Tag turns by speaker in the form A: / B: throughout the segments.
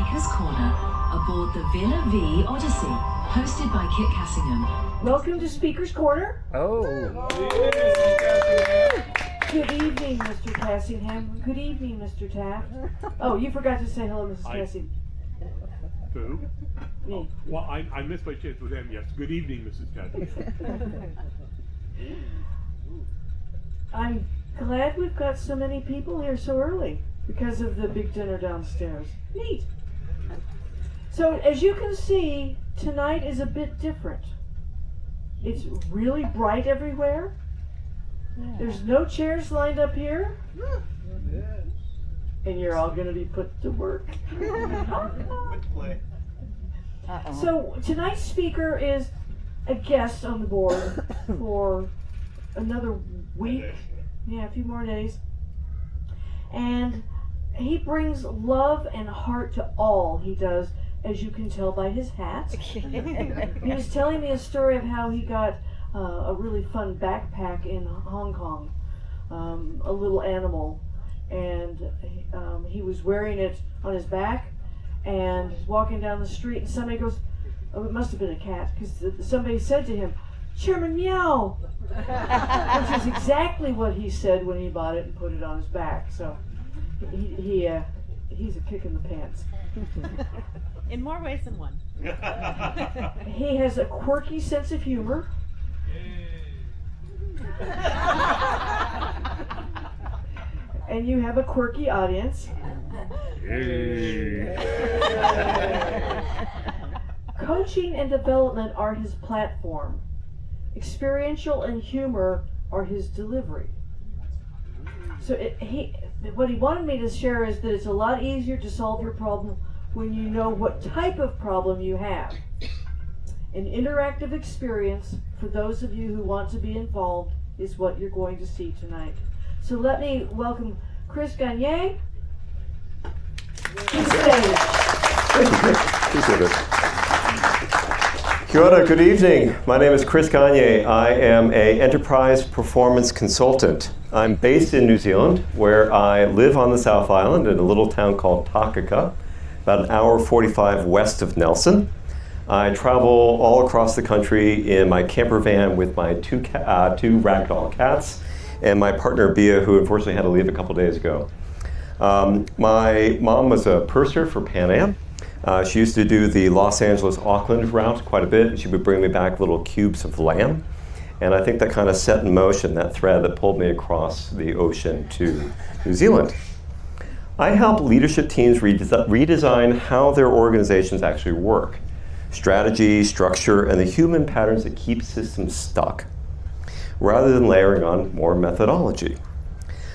A: Speaker's Corner aboard the Villa Vie Odyssey, hosted by Kit Cassingham.
B: Welcome to Speaker's Corner.
C: Oh.
B: Good evening, Mr. Cassingham. Good evening, Mr. Taft. Oh, you forgot to say hello, Mrs. Cassingham.
D: Who?
B: Me.
D: Well, I missed my chance with them, yes. Good evening, Mrs. Caddy.
B: I'm glad we've got so many people here so early because of the big dinner downstairs. Neat. So, as you can see, tonight is a bit different. It's really bright everywhere. There's no chairs lined up here. And you're all going to be put to work. So tonight's speaker is a guest on the board for another week. Yeah, a few more days. And he brings love and heart to all he does, as you can tell by his hat. He was telling me a story of how he got a really fun backpack in Hong Kong, a little animal, and he was wearing it on his back and walking down the street, and somebody goes, oh, it must have been a cat, because somebody said to him, Chairman Meow, which is exactly what he said when he bought it and put it on his back. So he's a kick in the pants.
E: In more ways than one.
B: He has a quirky sense of humor. And you have a quirky audience. Coaching and development are his platform. Experiential and humor are his delivery. So what he wanted me to share is that it's a lot easier to solve your problem when you know what type of problem you have. An interactive experience for those of you who want to be involved is what you're going to see tonight. So let me welcome Chris Gagne to the stage.
C: Appreciate it. Kia ora, good evening. My name is Chris Gagne. I am an enterprise performance consultant. I'm based in New Zealand, where I live on the South Island in a little town called Takaka, about an hour 45 west of Nelson. I travel all across the country in my camper van with my two ragdoll cats and my partner Bia, who unfortunately had to leave a couple days ago. My mom was a purser for Pan Am. She used to do the Los Angeles-Auckland route quite a bit, and she would bring me back little cubes of lamb. And I think that kind of set in motion that thread that pulled me across the ocean to New Zealand. I help leadership teams redesign how their organizations actually work. Strategy, structure, and the human patterns that keep systems stuck, rather than layering on more methodology.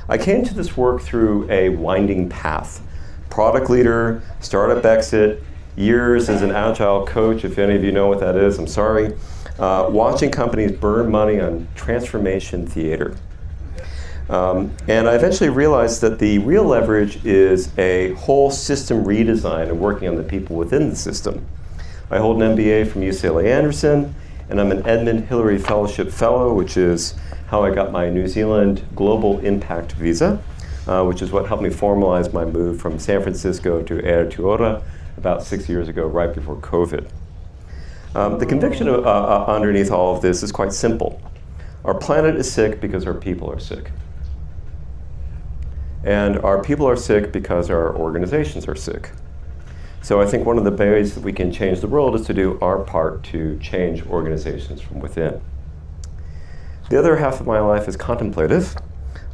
C: I came to this work through a winding path. Product leader, startup exit, years as an agile coach, if any of you know what that is, I'm sorry. Watching companies burn money on transformation theater. And I eventually realized that the real leverage is a whole system redesign and working on the people within the system. I hold an MBA from UCLA Anderson, and I'm an Edmund Hillary Fellowship Fellow, which is how I got my New Zealand Global Impact Visa, which is what helped me formalize my move from San Francisco to Aotearoa about 6 years ago, right before COVID. The conviction underneath all of this is quite simple. Our planet is sick because our people are sick. And our people are sick because our organizations are sick. So I think one of the ways that we can change the world is to do our part to change organizations from within. The other half of my life is contemplative.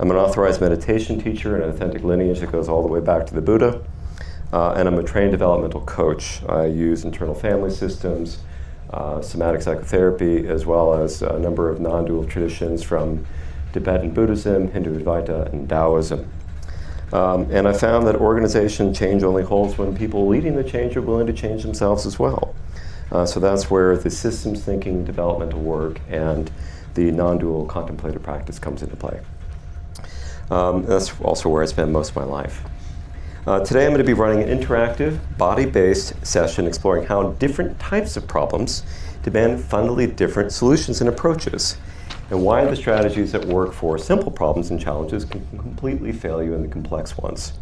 C: I'm an authorized meditation teacher, an authentic lineage that goes all the way back to the Buddha. And I'm a trained developmental coach. I use internal family systems, somatic psychotherapy, as well as a number of non-dual traditions from Tibetan Buddhism, Hindu Advaita, and Taoism. And I found that organization change only holds when people leading the change are willing to change themselves as well. So that's where the systems thinking, developmental work, and the non-dual contemplative practice comes into play. That's also where I spend most of my life. Today I'm going to be running an interactive, body-based session exploring how different types of problems demand fundamentally different solutions and approaches, and why the strategies that work for simple problems and challenges can completely fail you in the complex ones.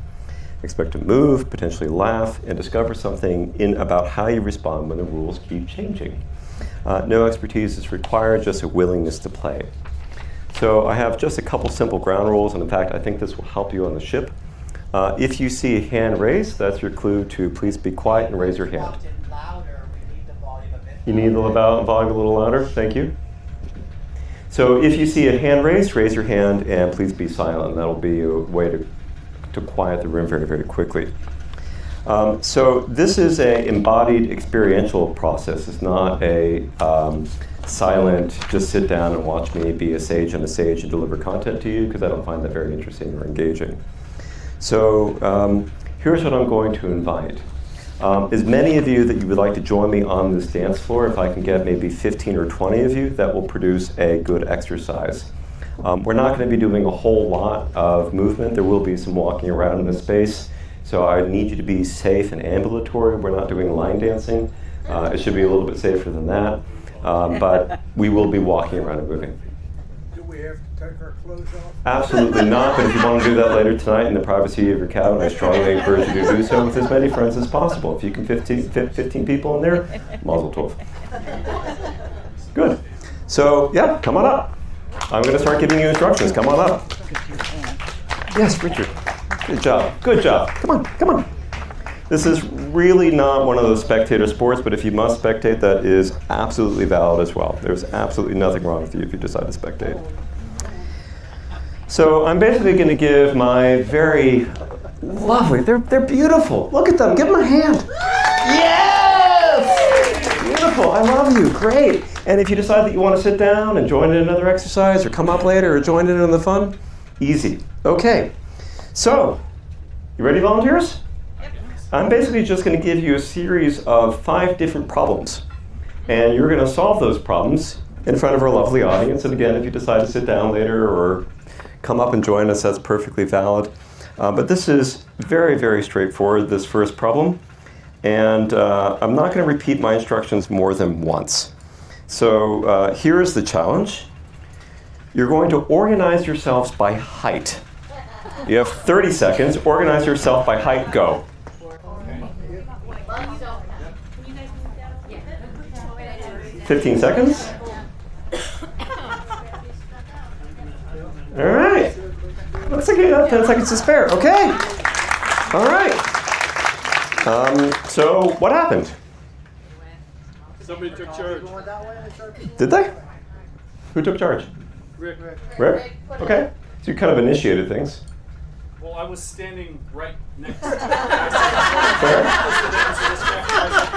C: Expect to move, potentially laugh, and discover something about how you respond when the rules keep changing. No expertise is required, just a willingness to play. So I have just a couple simple ground rules, and in fact, I think this will help you on the ship. If you see a hand raised, that's your clue to please be quiet and raise your hand. You need the volume a little louder? Thank you. So if you see a hand raised, raise your hand and please be silent. That'll be a way to quiet the room very, very quickly. So this is an embodied experiential process. It's not a silent, just sit down and watch me be a sage on a stage and deliver content to you, because I don't find that very interesting or engaging. So here's what I'm going to invite. As many of you that you would like to join me on this dance floor, if I can get maybe 15 or 20 of you, that will produce a good exercise. We're not going to be doing a whole lot of movement. There will be some walking around in the space. So I need you to be safe and ambulatory. We're not doing line dancing. It should be a little bit safer than that. But we will be walking around and moving.
F: Do we have to take our clothes off?
C: Absolutely not, but if you want to do that later tonight in the privacy of your cabin, I strongly encourage you to do so with as many friends as possible. If you can fit 15 people in there, mazel tov. Good. So, yeah, come on up. I'm going to start giving you instructions. Come on up. Yes, Richard. Good job. Good job. Come on, come on. This is really not one of those spectator sports, but if you must spectate, that is absolutely valid as well. There's absolutely nothing wrong with you if you decide to spectate. So I'm basically going to give my very lovely, they're beautiful. Look at them. Give them a hand. Yes! Beautiful. I love you. Great. And if you decide that you want to sit down and join in another exercise or come up later or join in on the fun, easy. Okay. So, you ready, volunteers? I'm basically just going to give you a series of 5 different problems. And you're going to solve those problems in front of our lovely audience. And again, if you decide to sit down later or come up and join us, that's perfectly valid. But this is very, very straightforward, this first problem. And I'm not going to repeat my instructions more than once. So here is the challenge. You're going to organize yourselves by height. You have 30 seconds. Organize yourself by height. Go. 15 seconds. All right. Looks like you have 10 seconds to spare. Okay. All right. So what happened?
D: Somebody took charge.
C: Did they? Who took charge?
D: Rick.
C: Rick? Okay. So you kind of initiated things.
G: Well, I was standing right next to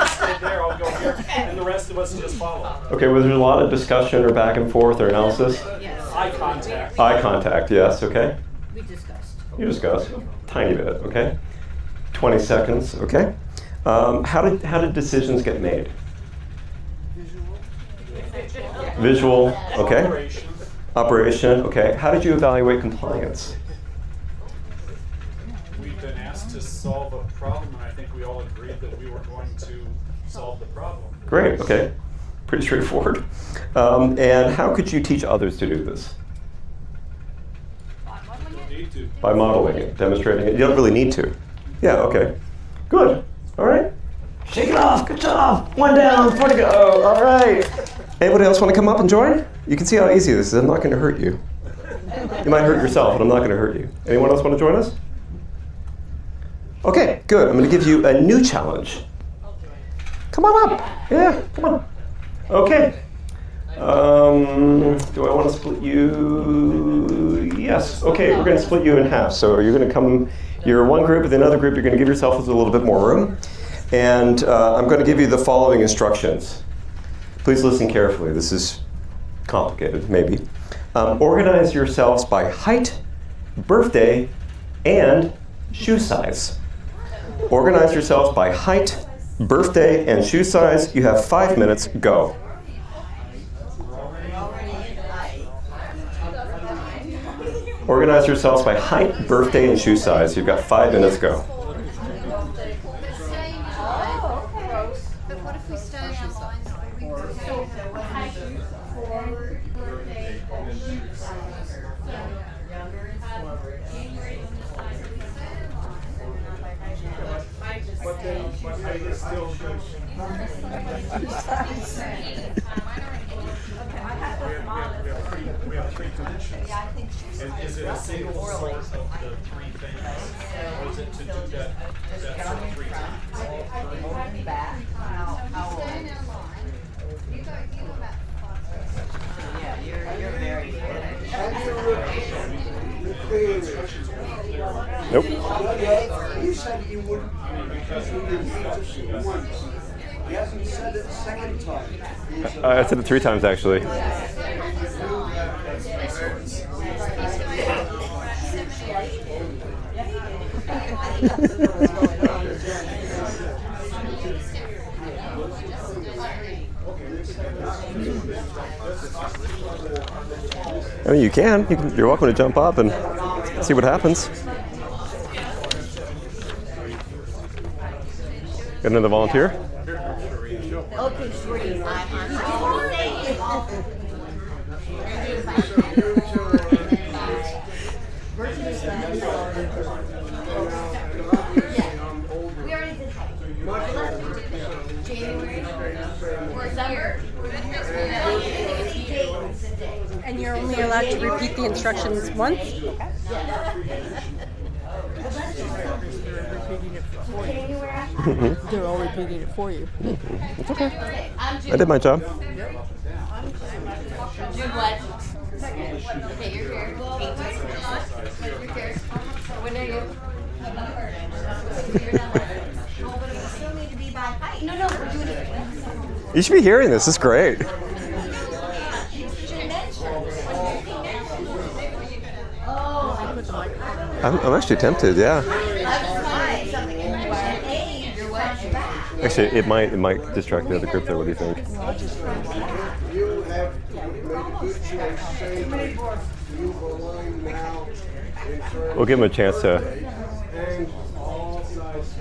G: stay there, I'll go here, and the rest of us just follow.
C: Okay, was there a lot of discussion or back and forth or analysis?
G: Yes. Eye contact.
C: Eye contact, yes, okay.
E: We discussed.
C: You discussed, tiny bit, okay. 20 seconds, okay. How did decisions get made? Visual, okay. Operation, okay. How did you evaluate compliance?
G: We've been asked to solve a problem, and I think we all agreed that we were going to solve the problem.
C: Great, okay. Pretty straightforward. And how could you teach others to do this?
G: Need to.
C: By modeling it, demonstrating it. You don't really need to. Yeah, okay. Good. All right. Shake it off. Good job. 1 down, 4 to go. All right. Anybody else want to come up and join? You can see how easy this is. I'm not going to hurt you. You might hurt yourself, but I'm not going to hurt you. Anyone else want to join us? Okay, good. I'm going to give you a new challenge. Come on up. Yeah, come on. Okay. Do I want to split you? Yes. Okay, we're going to split you in half. So you're going to come, you're one group with another group. You're going to give yourself a little bit more room. And I'm going to give you the following instructions. Please listen carefully. This is complicated, maybe. Organize yourselves by height, birthday, and shoe size. Organize yourselves by height, birthday, and shoe size. You have 5 minutes. Go. Organize yourselves by height, birthday, and shoe size. You've got 5 minutes. Go.
H: But what if we stay in our lines?
G: We have three conditions. Is it a single source of the three things? Or is it to do that sort of three times?
C: Nope.
F: You said you wouldn't, because we didn't meet us once. He hasn't said it a second time.
C: I said it 3 times actually. I mean, you're welcome to jump up and see what happens. Got another volunteer?
H: Okay, Sheree. We already did height. January or December.
I: And you're only allowed to repeat the instructions once? They're all repeating it for you.
C: It's okay. I did my job.
H: Do what? Okay, you're here. You're here. When are you? Still need to be by height. No, we're doing it.
C: You should be hearing this. It's great. I'm actually tempted, yeah. Actually, it might distract the other group there. What do you think?
F: You have made a good choice saying you belong now in terms
C: We'll give them a chance to.
F: and all sides.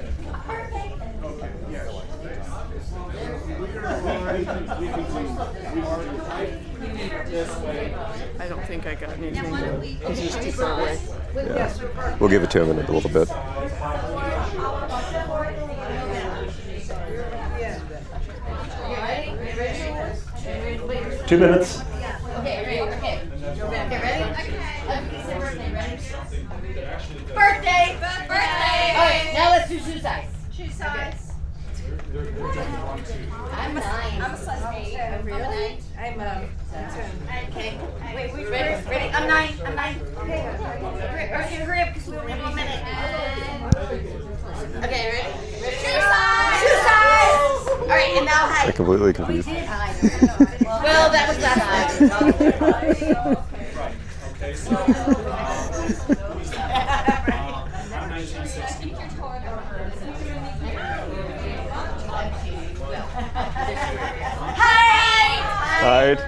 I: I don't think I got anything. It's just too far away.
C: Yeah. We'll give it to him in a little bit.
H: Ready?
C: 2 minutes.
H: Okay, ready? Birthday! All right, now let's do shoe size.
J: Shoe size.
H: I'm 9.
J: I'm a size 8.
H: Really?
J: I'm a 10.
H: Okay. Wait, ready? I'm 9. Okay, hurry up because we only have 1 minute. Okay, ready? Shoe size! All right, and now height.
C: I'm completely confused.
H: Well, that was last time.
G: Okay, so I'm 1960.
C: Hide.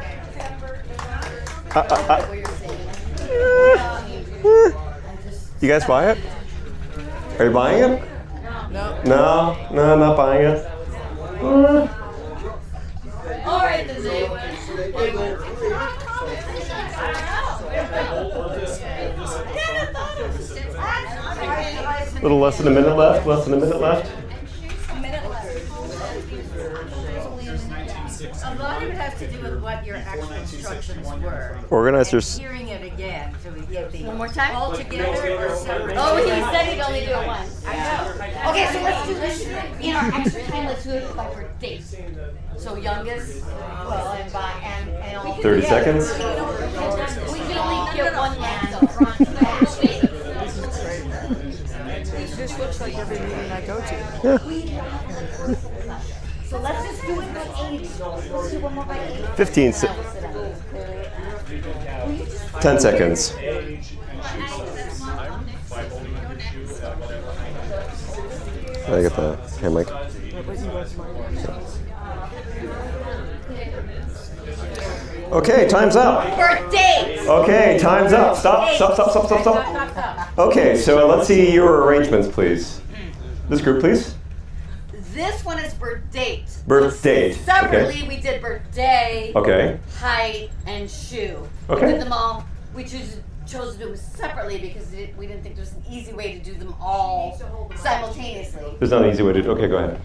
C: You guys buy it? Are you buying it? No, not buying it.
H: All right, then they went.
C: A little less than a minute left.
J: A minute left.
H: A lot of it has to do with what your actual instructions were.
C: Organizers.
H: Hearing it again, so we get the. One more time? All together or separate? Oh, he said he'd only do it once. I know. Okay, so let's do this. In our extra time, let's do it by birthday. So youngest, well, and by, and all.
C: 30 seconds.
H: We can only get one man up front and back.
I: This looks like every meeting I go to.
H: So let's just do it by age. Let's do one more by age.
C: 15 se- 10 seconds. I get the hand mic. Okay, time's up.
H: Birthday!
C: Okay, time's up. Stop. Okay, so let's see your arrangements, please. This group, please.
H: This one is birth date.
C: Birth date.
H: Separately,
C: Okay.
H: we did birthday,
C: Okay.
H: height, and shoe.
C: Okay.
H: We did them all. We chose to do them separately because we didn't think there was an easy way to do them all simultaneously.
C: There's not an easy way to do. Okay, go ahead.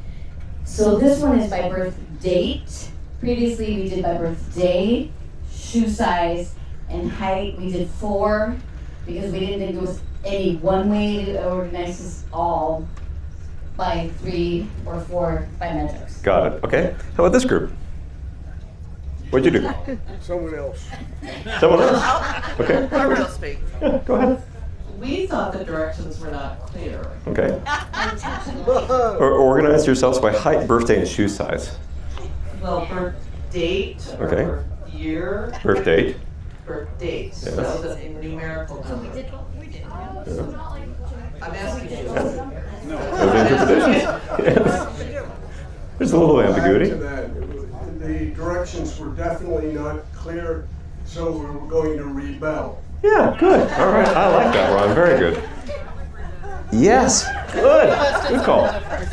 H: So this one is by birth date. Previously we did by birthday, shoe size, and height. We did 4 because we didn't think there was any one way to organize this all by 3 or 4 by metrics.
C: Got it. Okay. How about this group? What'd you do?
F: Someone else.
C: Someone else? Okay.
K: I will speak.
C: Yeah, go ahead.
K: We thought the directions were not clear.
C: Okay. Or organize yourselves by height, birthday, and shoe size.
K: Well, birth date, or
C: Okay.
K: birth year,
C: Birth date.
K: birth date,
C: Yes.
K: so the numerical number. I'm asking you.
C: Those interpretations. Yes. There's a little ambiguity.
F: Add to that, the directions were definitely not clear, so we were going to rebel.
C: Yeah, good. All right. I like that, Ron. Very good. Yes. Good. Good call.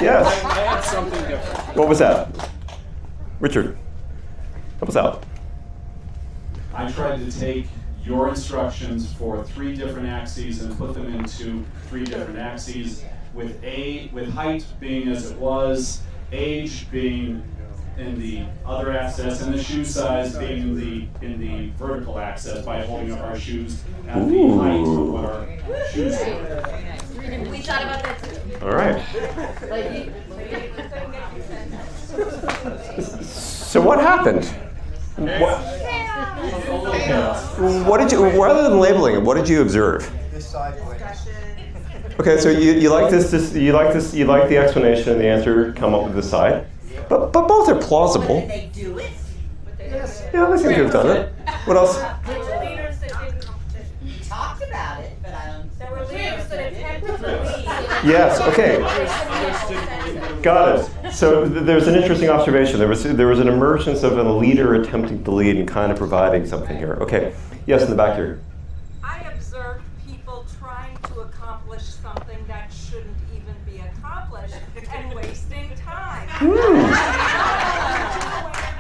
C: Yes.
G: I had something different.
C: What was that? Richard, help us out.
G: I tried to take your instructions for 3 different axes and put them into 3 different axes, with height being as it was, age being in the other axis, and the shoe size being in the vertical axis by holding up our shoes at the height of what our shoes were.
H: We thought about that too.
C: All right. So what happened? What did you, rather than labeling it, what did you observe? Okay, so you like this, you like the explanation and the answer come up with the side, but both are plausible.
H: Did they do it?
C: Yeah, I think you've done it. What else?
H: We talked about it, but I don't.
J: There were leaders that attempted to lead.
C: Yes. Okay. Got it. So there's an interesting observation. There was an emergence of a leader attempting to lead and kind of providing something here. Okay. Yes, in the back here.
J: I observed people trying to accomplish something that shouldn't even be accomplished and wasting time.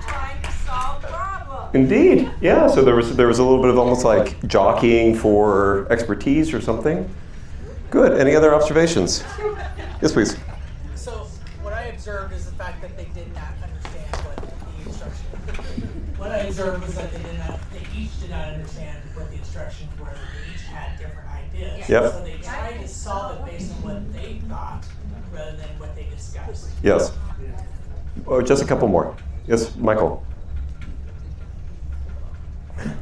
J: Trying to solve problems.
C: Indeed. Yeah. So there was a little bit of almost like jockeying for expertise or something. Good. Any other observations? Yes, please.
K: So what I observed is the fact that they did not understand what the instruction. What I observed was that they each did not understand what the instructions were. They each had different ideas.
C: Yep.
K: So they tried to solve it based on what they thought rather than what they discussed.
C: Yes. Oh, just a couple more. Yes, Michael.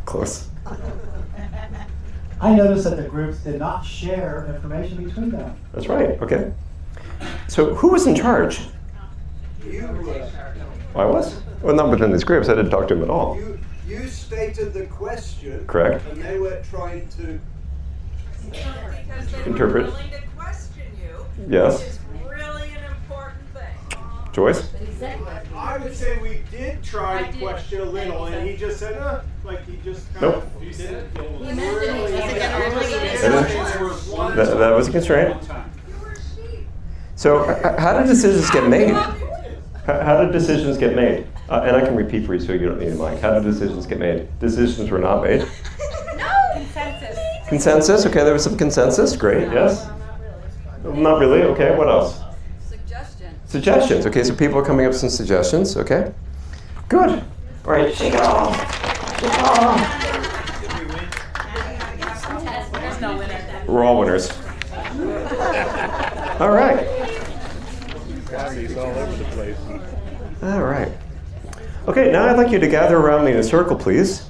C: Close.
L: I noticed that the groups did not share information between them.
C: That's right. Okay. So who was in charge?
F: You
C: I was. Well, not within these groups. I didn't talk to him at all.
F: You stated the question.
C: Correct.
F: And they were trying to
J: Because they
C: Interpret.
J: were willing to question you.
C: Yes.
J: Which is really an important thing.
C: Joyce?
F: I would say we did try to question a little, and he just said, like he just kind
C: Nope.
F: of didn't
C: That was a constraint. So how do decisions get made? How do decisions get made? And I can repeat for you so you don't need a mic. How do decisions get made? Decisions were not made.
J: Consensus.
C: Consensus? Okay, there was some consensus. Great, yes? Not really. Okay, what else? Suggestions. Okay, so people are coming up with some suggestions. Okay, good. All right, shake it off. Shake it off.
E: There's no winner.
C: We're all winners. All right.
D: He's all over the place.
C: All right. Okay, now I'd like you to gather around me in a circle, please.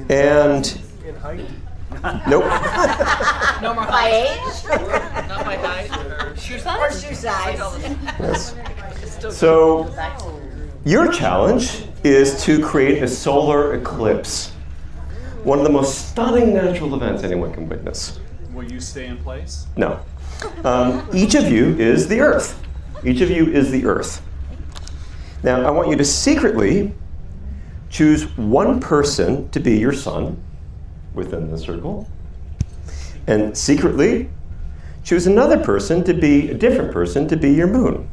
C: And
F: in height.
C: nope.
K: No more
H: By age?
K: Not by height. Shoe
H: Or
K: size?
H: shoe size?
C: Yes. So your challenge is to create a solar eclipse. One of the most stunning natural events anyone can witness.
G: Will you stay in place?
C: No. Each of you is the Earth. Each of you is the Earth. Now, I want you to secretly choose one person to be your sun within the circle, and secretly choose another person to be a different person to be your moon.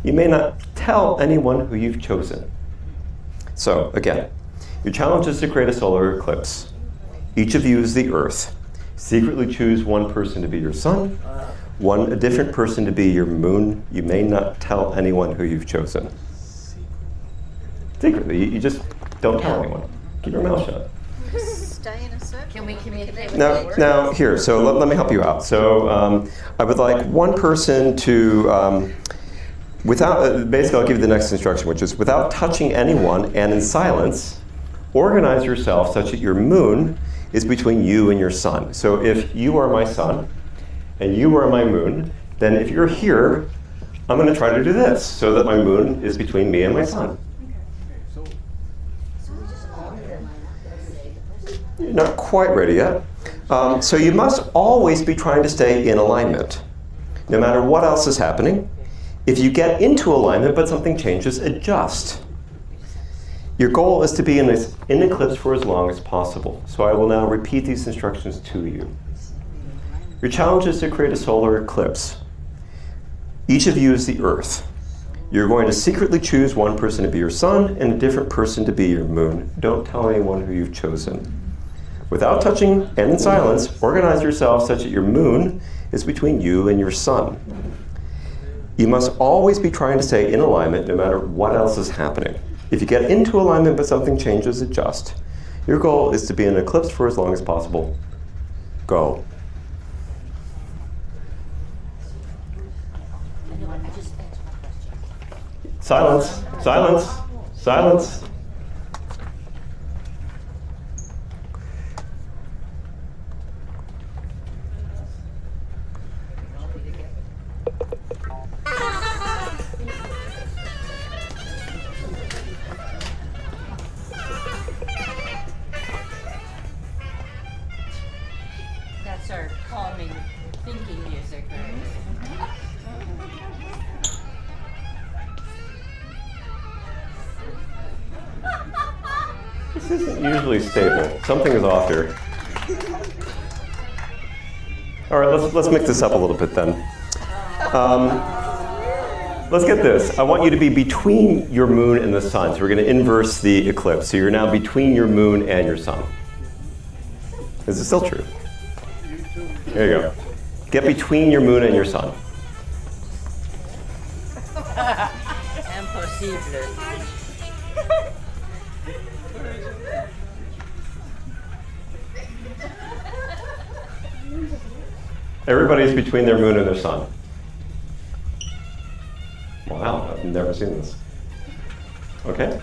C: You may not tell anyone who you've chosen. So, again, your challenge is to create a solar eclipse. Each of you is the Earth. Secretly choose one person to be your sun, a different person to be your moon. You may not tell anyone who you've chosen. Secretly, you just don't tell anyone. Keep your mouth shut.
I: Stay in a circle.
H: Can we communicate with
C: Now here, so let me help you out. So I would like one person to, basically I'll give you the next instruction, which is without touching anyone and in silence, organize yourself such that your moon is between you and your sun. So if you are my sun and you are my moon, then if you're here, I'm going to try to do this so that my moon is between me and my sun. You're not quite ready yet. So you must always be trying to stay in alignment, no matter what else is happening. If you get into alignment but something changes, adjust. Your goal is to be in eclipse for as long as possible. So I will now repeat these instructions to you. Your challenge is to create a solar eclipse. Each of you is the Earth. You're going to secretly choose one person to be your sun and a different person to be your moon. Don't tell anyone who you've chosen. Without touching and in silence, organize yourself such that your moon is between you and your sun. You must always be trying to stay in alignment no matter what else is happening. If you get into alignment but something changes, adjust. Your goal is to be in an eclipse for as long as possible. Go. Silence, silence, silence.
H: That's our calming thinking music, right?
C: This isn't usually stable. Something is off here. All right, let's mix this up a little bit then. Let's get this. I want you to be between your moon and the sun. So we're going to inverse the eclipse. So you're now between your moon and your sun. Is it still true? There you go. Get between your moon and your sun.
H: Impossible.
C: Everybody's between their moon and their sun. Wow, I've never seen this. Okay.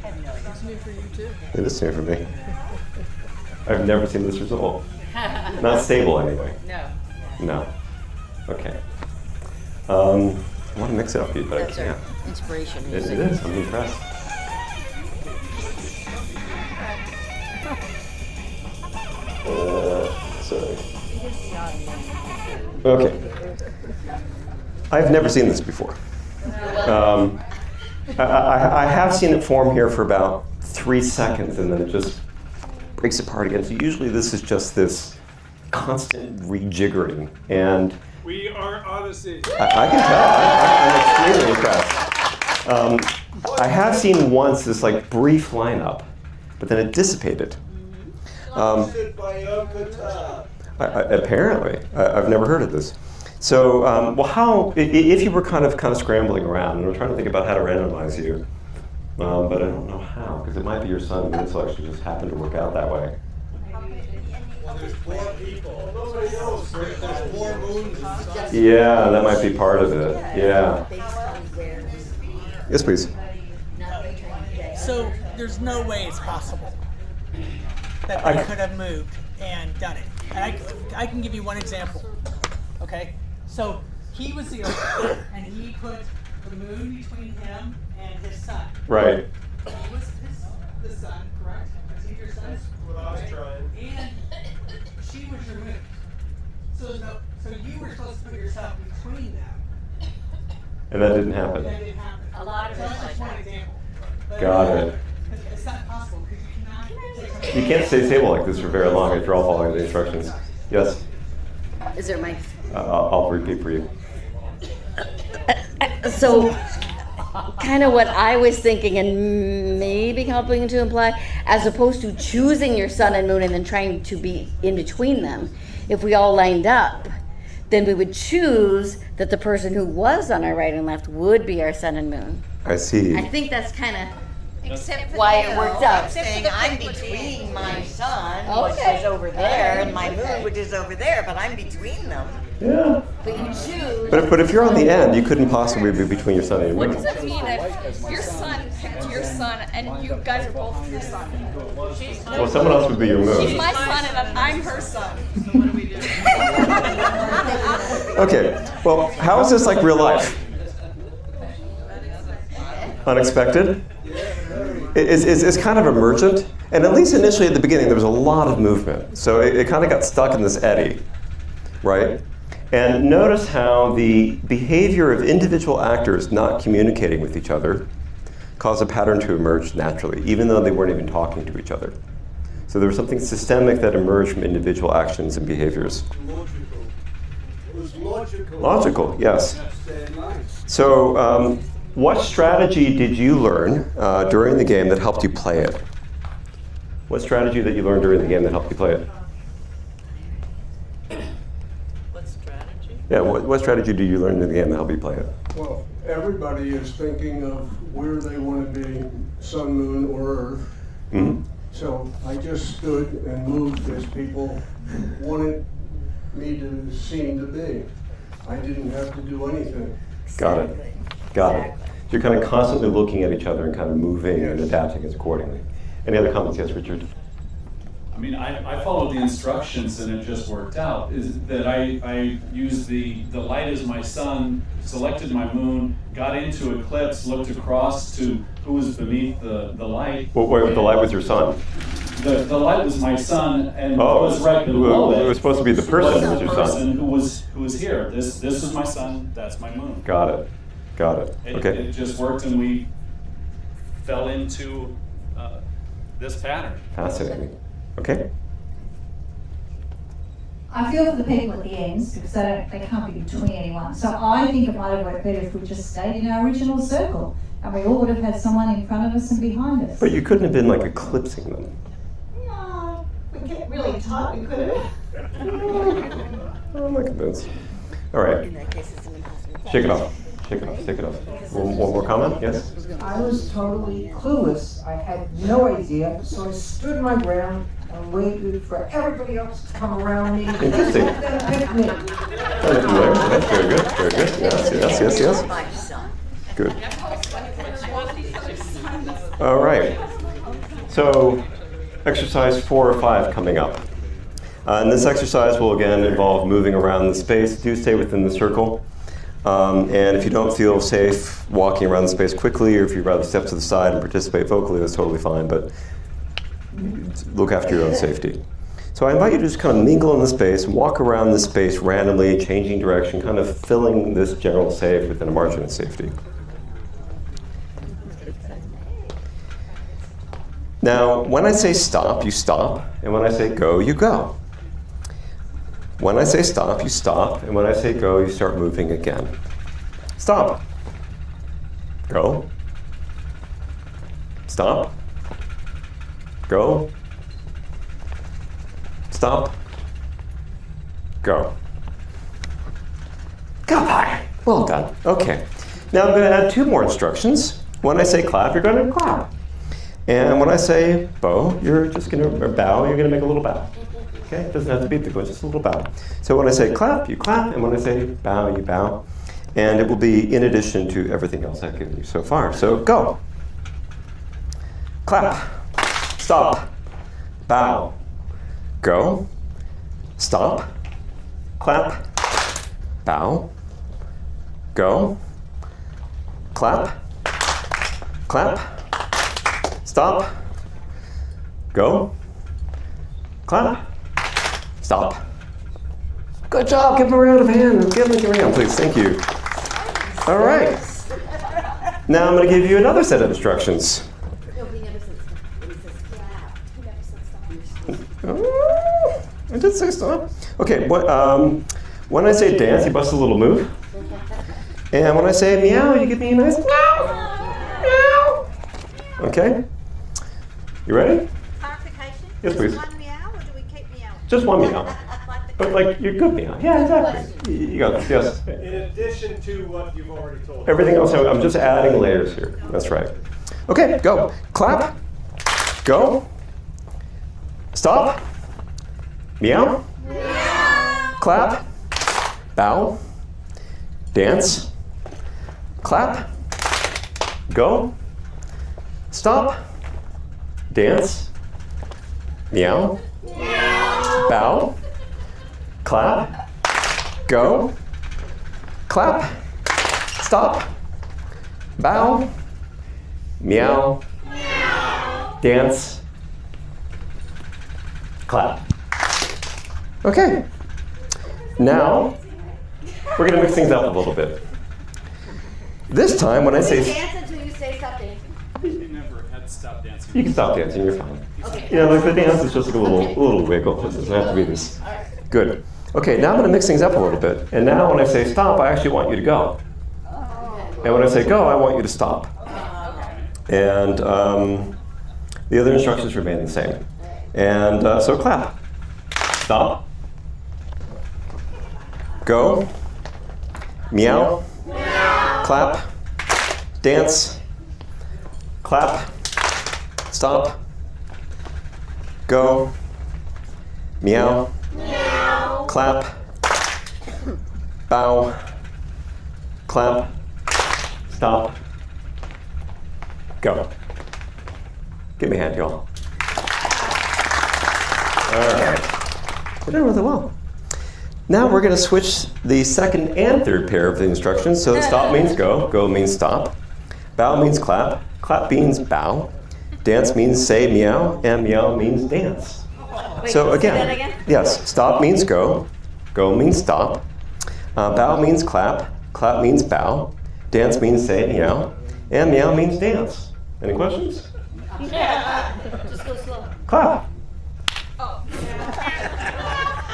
I: It's new for you too.
C: It is new for me. I've never seen this result. Not stable anyway.
H: No.
C: No. Okay. I want to mix it up, but
I: That's
C: I can't.
I: our inspiration
C: It
I: music.
C: is. I'm impressed. Sorry. Okay. I've never seen this before. I have seen it form here for about 3 seconds, and then it just breaks apart again. So usually this is just this constant rejiggering, and
D: We are Odyssey.
C: I can tell. I'm extremely impressed. I have seen once this like brief lineup, but then it dissipated. Apparently, I've never heard of this. So, well, how? If you were kind of scrambling around, and I'm trying to think about how to randomize you, but I don't know how, because it might be your sun and moon selection just happened to work out that way.
F: Well, there's 4 people. Nobody knows. There's 4 moons.
C: Yeah, that might be part of it. Yeah. Yes, please.
K: So there's no way it's possible that they could have moved and done it. And I can give you one example. Okay? So he was the Earth, and he put the moon between him and his sun.
C: Right.
K: He was the sun, correct? Was he your sun?
F: That's what I was trying.
K: And she was your moon. So you were supposed to put yourself between them.
C: And that didn't happen.
K: That didn't happen.
H: A lot of
K: So that's
H: it's
K: just
H: like
K: one
H: that.
K: example. But
C: Got it.
K: It's not possible because you cannot take something.
C: You can't stay stable like this for very long if you're all following the instructions. Yes?
I: Is there my...
C: I'll repeat for you.
H: So, kind of what I was thinking, and maybe helping to imply, as opposed to choosing your sun and moon and then trying to be in between them, if we all lined up, then we would choose that the person who was on our right and left would be our sun and moon.
C: I see.
H: I think that's kind of
E: Except
H: why it worked out.
M: Saying I'm between my sun, which
H: Okay.
M: is over there, and my moon, which is over there, but I'm between them.
C: Yeah.
H: But you choose.
C: But if you're on the end, you couldn't possibly be between your sun and your
E: what
C: moon.
E: does it mean if your son picked your son and you guys are both your son?
C: Well, someone else would be your
E: She's
C: moon.
E: my son and I'm her son.
C: Okay. Well, how is this like real life? Unexpected? It's kind of emergent. And at least initially at the beginning, there was a lot of movement. So it kind of got stuck in this eddy, right? And notice how the behavior of individual actors not communicating with each other caused a pattern to emerge naturally, even though they weren't even talking to each other. So there was something systemic that emerged from individual actions and behaviors.
F: It was logical.
C: Logical, yes. So what strategy did you learn during the game that helped you play it? What strategy that you learned during the game that helped you play it?
M: What strategy?
C: Yeah, what strategy did you learn in the game that helped you play it?
F: Well, everybody is thinking of where they want to be, sun, moon, or earth.
C: Mm-hmm.
F: So I just stood and moved as people wanted me to seem to be. I didn't have to do anything.
C: Got it. Got it. So you're kind of constantly looking at each other and kind of moving and adapting as accordingly. Any other comments? Yes, Richard?
G: I mean, I followed the instructions and it just worked out. Is that I used the light as my sun, selected my moon, got into eclipse, looked across to who was beneath the light.
C: Well, wait, the light was your sun.
G: The light was my sun, and
C: Oh,
G: was right below it.
C: It was supposed to be the person who was your
G: person
C: sun.
G: who was here. This is my sun. That's my moon.
C: Got it. Got it. Okay.
G: It just worked, and we fell into this pattern.
C: Fascinating. Okay.
N: I feel for the people at the ends because they can't be between anyone. So I think it might have worked better if we just stayed in our original circle and we all would have had someone in front of us and behind us.
C: But you couldn't have been like eclipsing them.
N: No, we get really tight, we could have.
C: I'm not convinced. All right. Shake it off. Shake it off. Shake it off. One more comment? Yes?
O: I was totally clueless. I had no idea, so I stood my ground and waited for everybody else to come around me.
C: Interesting.
O: Then pick me.
C: That's very good. Very good. Yes. Good. All right. So, exercise 4 or 5 coming up. And this exercise will again involve moving around the space. Do stay within the circle. And if you don't feel safe walking around the space quickly, or if you'd rather step to the side and participate vocally, that's totally fine, but look after your own safety. So I invite you to just kind of mingle in the space, walk around the space randomly, changing direction, kind of filling this general safe within a margin of safety. Now, when I say stop, you stop, and when I say go, you go. When I say stop, you stop, and when I say go, you start moving again. Stop. Go. Stop. Go. Stop. Go. Goodbye. Well done. Okay. Now I'm going to add 2 more instructions. When I say clap, you're going to clap. And when I say bow, you're just going to bow, you're going to make a little bow. Okay? It doesn't have to be big, just a little bow. So when I say clap, you clap, and when I say bow, you bow. And it will be in addition to everything else I've given you so far. So go. Clap. Stop. Bow. Go. Stop. Clap. Bow. Go. Clap. Clap. Stop. Go. Clap. Stop. Good job. Give him a round of hands. Give him a round, please. Thank you. All right. Now I'm going to give you another set of instructions. Oh, I did say stop. Okay. When I say dance, you bust a little move. And when I say meow, you give me a nice meow. Meow. Okay. You ready?
M: Clarification?
C: Yes, please.
M: One meow, or do we keep meowing?
C: Just one meow.
M: Like the
C: But like your good meow. Yeah, exactly. You got this, yes.
P: In addition to what you've already told us.
C: Everything else, I'm just adding layers here. That's right. Okay, go. Clap. Go. Stop. Meow. Clap. Bow. Dance. Clap. Go. Stop. Dance. Meow. Bow. Clap. Go. Clap. Stop. Bow. Meow. Dance. Clap. Okay. Now, we're going to mix things up a little bit. This time, when I say...
H: Dance until you say stop dancing.
G: You never had to stop dancing.
C: You can stop dancing, you're fine.
H: Okay.
C: You know, like the dance is just like a little wiggle. It doesn't have to be this. Good. Okay, now I'm going to mix things up a little bit. And now when I say stop, I actually want you to go. And when I say go, I want you to stop. And the other instructions remain the same. And so clap. Stop. Go. Meow. Clap. Dance. Clap. Stop. Go. Meow. Clap. Bow. Clap. Stop. Go. Give me a hand, y'all. All right. We're doing really well. Now we're going to switch the second and third pair of the instructions. So stop means go, go means stop. Bow means clap, clap means bow. Dance means say meow, and meow means dance.
H: Wait,
C: So
H: say
C: again,
H: that again?
C: yes, stop means go means stop. Bow means clap, clap means bow. Dance means say meow, and meow means dance. Any questions?
H: Yeah. Just go slow.
C: Clap.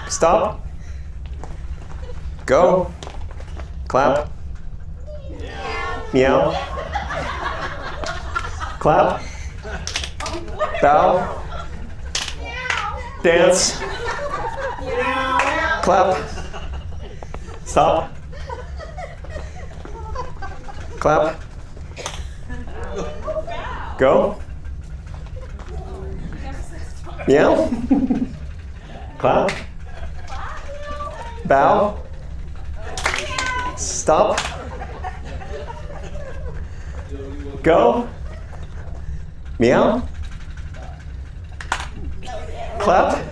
C: Stop. Go. Clap. Meow. Clap. Bow. Dance. Clap. Stop. Clap. Go. Meow. Clap. Bow. Stop. Go. Meow. Clap.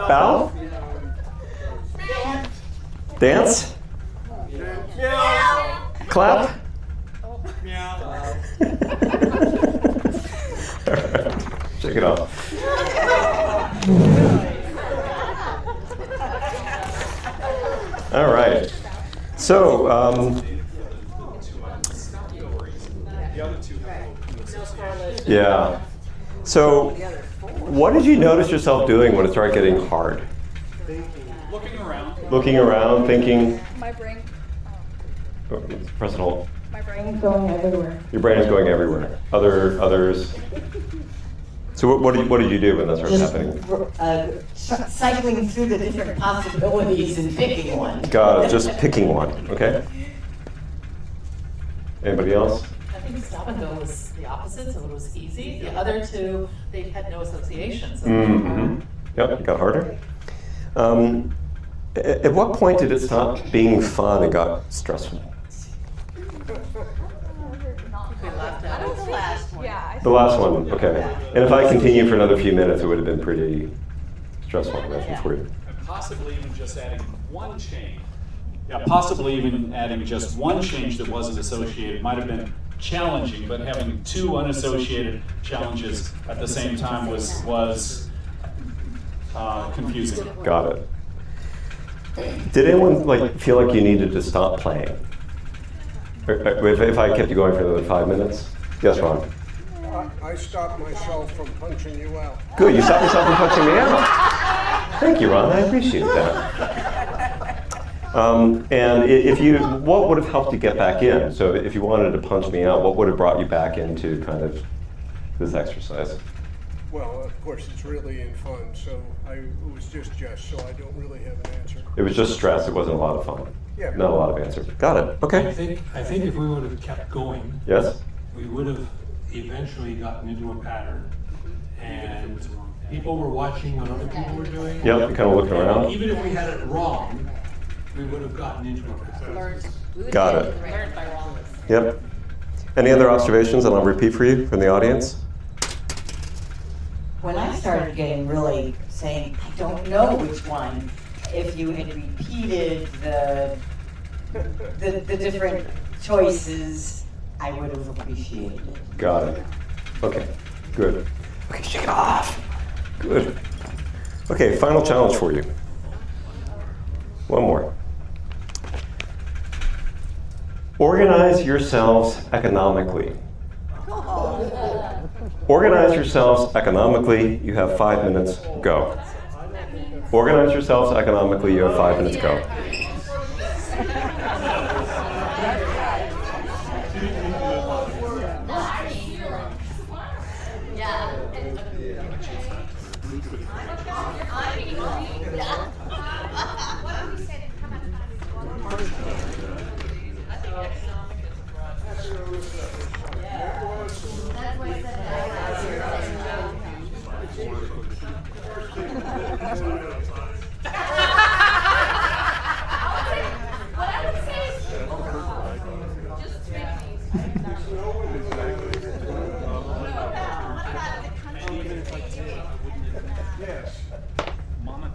C: Bow. Dance. Clap. Check it out. All right. So, yeah. So, what did you notice yourself doing when it started getting hard?
G: Looking around.
C: Looking around, thinking.
E: My brain.
C: Oh, press and hold.
E: My brain.
O: Going everywhere.
C: Your brain is going everywhere. Others. So what did you do when that started happening?
M: Cycling through the different possibilities and picking one.
C: Got it. Just picking one. Okay. Anybody else?
Q: I think stop and go was the opposite, so it was easy. The other two, they had no associations.
C: Mm-hmm. Yep, it got harder. At what point did it stop being fun and got stressful?
Q: The last one.
E: Yeah.
C: The last one, okay. And if I continue for another few minutes, it would have been pretty stressful, I imagine, for you.
G: Possibly even just adding one change. Yeah, possibly even adding just one change that wasn't associated might have been challenging, but having two unassociated challenges at the same time was confusing.
C: Got it. Did anyone feel like you needed to stop playing? If I kept you going for another 5 minutes? Yes, Ron.
F: I stopped myself from punching you out.
C: Good, you stopped yourself from punching me out. Thank you, Ron. I appreciate that. And what would have helped you get back in? So if you wanted to punch me out, what would have brought you back into kind of this exercise?
F: Well, of course, it's really in fun, so it was just jest, so I don't really have an answer.
C: It was just stress. It wasn't a lot of fun.
F: Yeah.
C: Not a lot of answers. Got it. Okay.
R: I think if we would have kept going,
C: Yes?
R: we would have eventually gotten into a pattern. And people were watching what other people were doing.
C: Yep, you kind of looked around.
R: Even if we had it wrong, we would have gotten into a pattern.
C: Got it.
Q: Learned by wrongness.
C: Yep. Any other observations? And I'll repeat for you from the audience.
M: When I started getting really saying, I don't know which one, if you had repeated the different choices, I would have appreciated it.
C: Got it. Okay, good. Okay, shake it off. Good. Okay, final challenge for you. One more. Organize yourselves economically. Organize yourselves economically. You have 5 minutes. Go. Organize yourselves economically. You have 5 minutes. Go.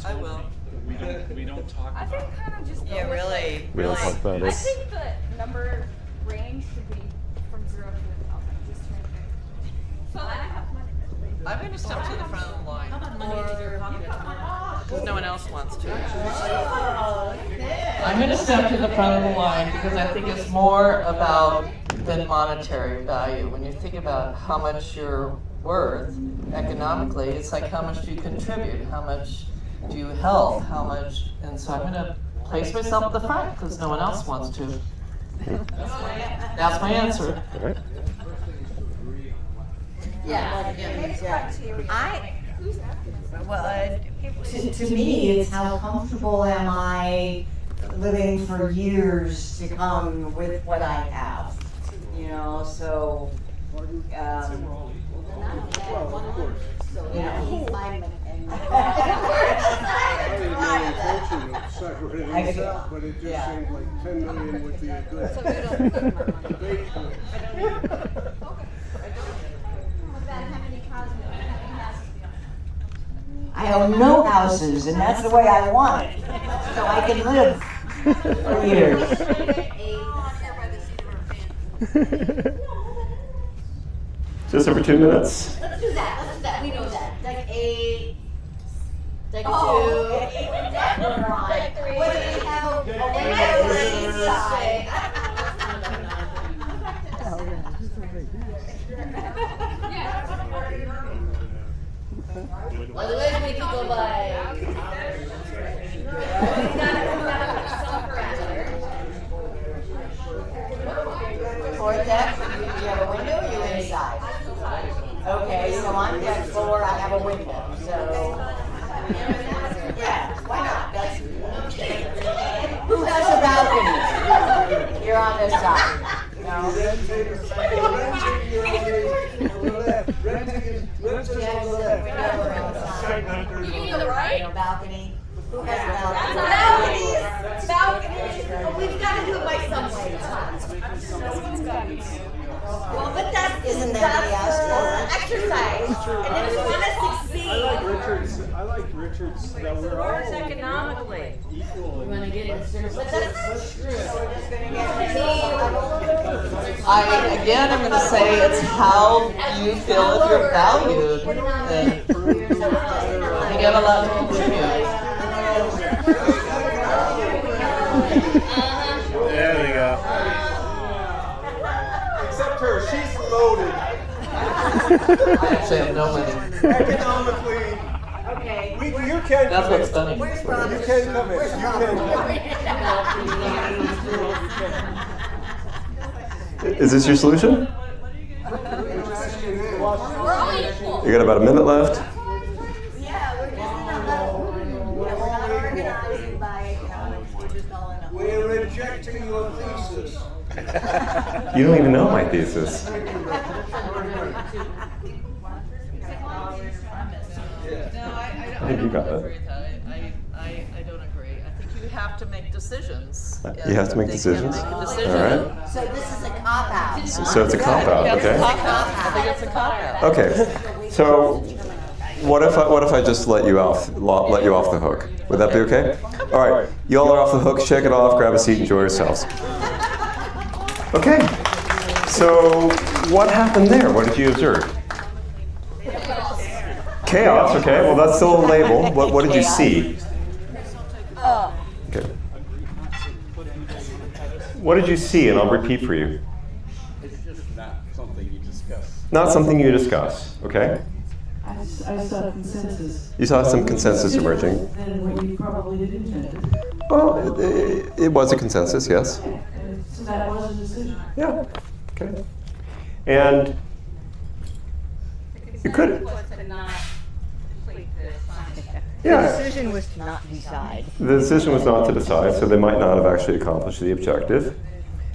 J: I will.
G: We don't talk
J: I think kind of just.
M: Yeah, really.
C: We don't talk about
E: I
C: it.
E: think the number range should be from 0 to 1,000, just to make it. So I have money.
Q: I'm going to step to the front of the line. Because no one else wants to. I'm going to step to the front of the line because I think it's more about than monetary value. When you think about how much you're worth economically, it's like how much do you contribute, how much do you help, how much, and so I'm going to place myself at the front because no one else wants to. That's my answer.
C: All right.
M: To me, it's how comfortable am I living for years to come with what I have, you know, so, you know, he's my
F: But it just seemed like 10 million would be a good debate point.
M: I own no houses, and that's the way I want it, so I can live for years.
C: Just over 2 minutes.
H: Let's do that. Let's do that. We know that. Deck 8. Deck 2. Deck 9. What do we have? A window side. Otherwise, we could go by. Some parameters.
M: Fourth deck, you have a window, or you inside? Okay, so on deck 4, I have a window, so. Yeah, why not? Who has a balcony? You're on this side. No?
H: You mean on the right?
M: Balcony. Who has a balcony?
H: Balcony. We've got to do it by some way. Well, but that's
M: Isn't that the
H: exercise. And if you want to succeed.
P: I like Richard's that we're all
J: economically.
P: equal.
H: You want to get it? But that's not true.
Q: I'm going to say it's how you feel if you're valued. And you have a lot to contribute.
P: There you go. Except her, she's loaded.
Q: I actually have no money.
P: Economically.
M: Okay.
P: You can
Q: That's
P: come
Q: what's
P: in.
Q: funny.
P: You can come in. You can come in.
C: Is this your solution?
H: We're all equal.
C: You got about a minute left?
H: Yeah, we're not organizing by economics, we're just all in a.
F: We're rejecting your thesis.
C: You don't even know my thesis. I think you got it.
Q: I don't agree. I think you have to make decisions.
C: You have to make decisions?
Q: Make a
C: All
Q: decision.
C: right.
M: So this is a cop-out.
C: So it's a cop-out,
Q: Yeah, it's a
C: okay?
Q: cop-out. I think it's a cop-out.
C: Okay. So what if I just let you off the hook? Would that be okay? All right. You all are off the hook. Check it off. Grab a seat. Enjoy yourselves. Okay. So what happened there? What did you observe? Chaos. Okay. Well, that's still a label. What did you see? Okay. What did you see? And I'll repeat for you.
P: It's just not something you discuss.
C: Not something you discuss. Okay.
B: I saw consensus.
C: You saw some consensus emerging.
B: Than what you probably did intend.
C: Well, it was a consensus, yes.
B: So that was a decision.
C: Yeah. Okay. And you could. Yeah.
M: The decision was to not decide.
C: The decision was not to decide, so they might not have actually accomplished the objective.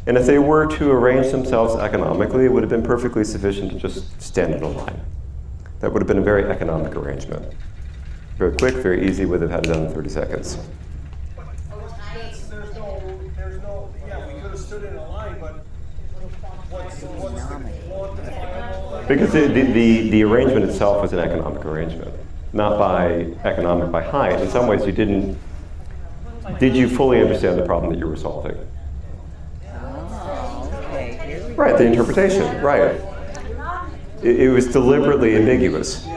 C: And if they were to arrange themselves economically, it would have been perfectly sufficient to just stand in a line. That would have been a very economic arrangement. Very quick, very easy, would have had it done in 30 seconds.
F: There's no, yeah, we could have stood in a line, but what's the quantifiable?
C: Because the arrangement itself was an economic arrangement, not by economic by height. In some ways, did you fully understand the problem that you were solving? Right, the interpretation, right. It was deliberately ambiguous.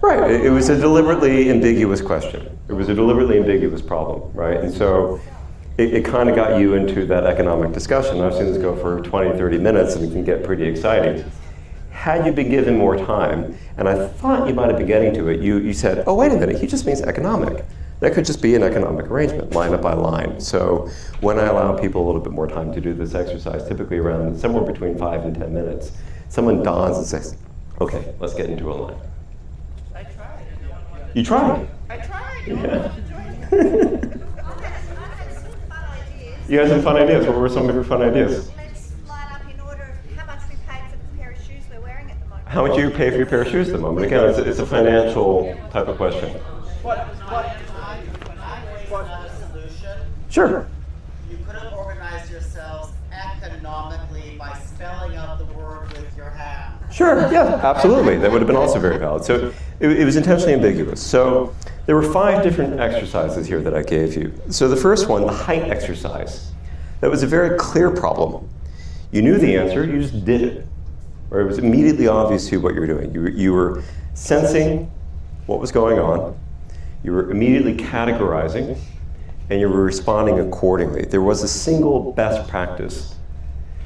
C: Right, it was a deliberately ambiguous question. It was a deliberately ambiguous problem, right? And so it kind of got you into that economic discussion. I've seen this go for 20, 30 minutes, and it can get pretty exciting. Had you been given more time, and I thought you might have been getting to it, you said, oh, wait a minute, he just means economic. That could just be an economic arrangement, line up by line. So when I allow people a little bit more time to do this exercise, typically around somewhere between 5 and 10 minutes, someone dawns and says, okay, let's get into a line.
Q: I tried.
C: You tried?
Q: I tried.
C: Yeah. You had some fun ideas. What were some of your fun ideas?
S: Let's line up in order of how much we paid for the pair of shoes we're wearing at the moment.
C: How much do you pay for your pair of shoes at the moment? Again, it's a financial type of question. Sure.
T: You could have organized yourselves economically by spelling out the word with your hand.
C: Sure, yeah, absolutely. That would have been also very valid. So it was intentionally ambiguous. So there were 5 different exercises here that I gave you. So the first one, the height exercise, that was a very clear problem. You knew the answer, you just did it. Or it was immediately obvious to you what you were doing. You were sensing what was going on, you were immediately categorizing, and you were responding accordingly. There was a single best practice.